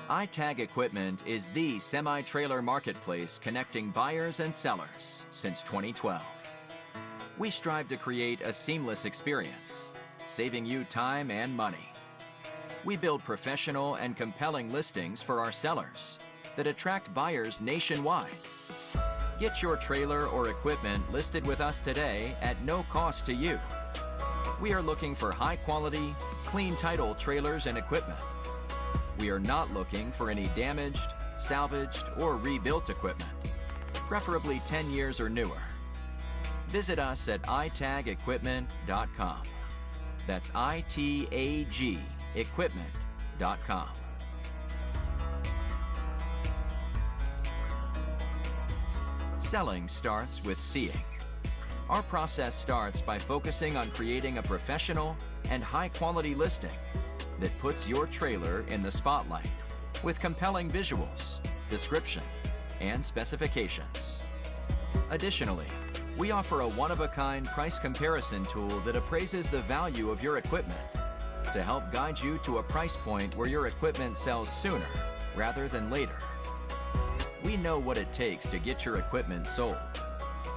iTag Equipment is the semi-trailer marketplace connecting buyers and sellers since 2012. We strive to create a seamless experience, saving you time and money. We build professional and compelling listings for our sellers that attract buyers nationwide. Get your trailer or equipment listed with us today at no cost to you. We are looking for high-quality, clean title trailers and equipment. We are not looking for any damaged, salvaged, or rebuilt equipment, preferably 10 years or newer. Visit us at itagequipment.com. That's ITAG equipment.com. Selling starts with seeing. Our process starts by focusing on creating a professional and high-quality listing that puts your trailer in the spotlight with compelling visuals, description, and specifications. Additionally, we offer a one-of-a-kind price comparison tool that appraises the value of your equipment to help guide you to a price point where your equipment sells sooner rather than later. We know what it takes to get your equipment sold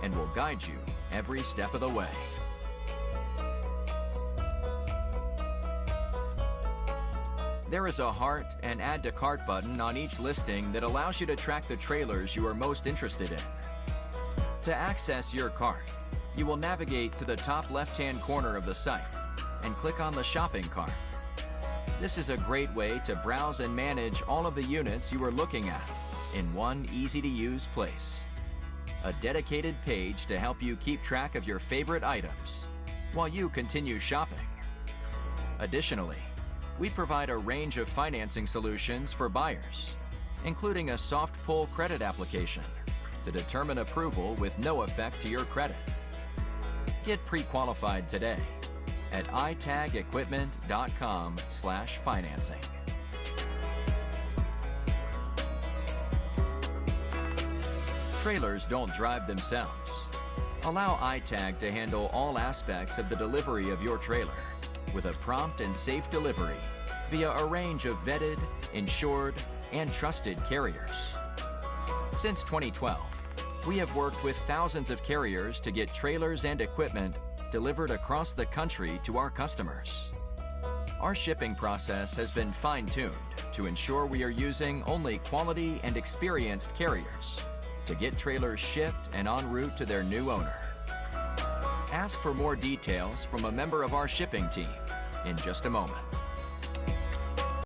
and will guide you every step of the way. There is a heart and add to cart button on each listing that allows you to track the trailers you are most interested in. To access your cart, you will navigate to the top left-hand corner of the site and click on the shopping cart. This is a great way to browse and manage all of the units you are looking at in one easy-to-use place. A dedicated page to help you keep track of your favorite items while you continue shopping. Additionally, we provide a range of financing solutions for buyers, including a soft pull credit application to determine approval with no effect to your credit. Get pre-qualified today at itagequipment.com/financing. Trailers don't drive themselves. Allow iTag to handle all aspects of the delivery of your trailer with a prompt and safe delivery via a range of vetted, insured, and trusted carriers. Since 2012, we have worked with thousands of carriers to get trailers and equipment delivered across the country to our customers. Our shipping process has been fine-tuned to ensure we are using only quality and experienced carriers to get trailers shipped and en route to their new owner. Ask for more details from a member of our shipping team in just a moment.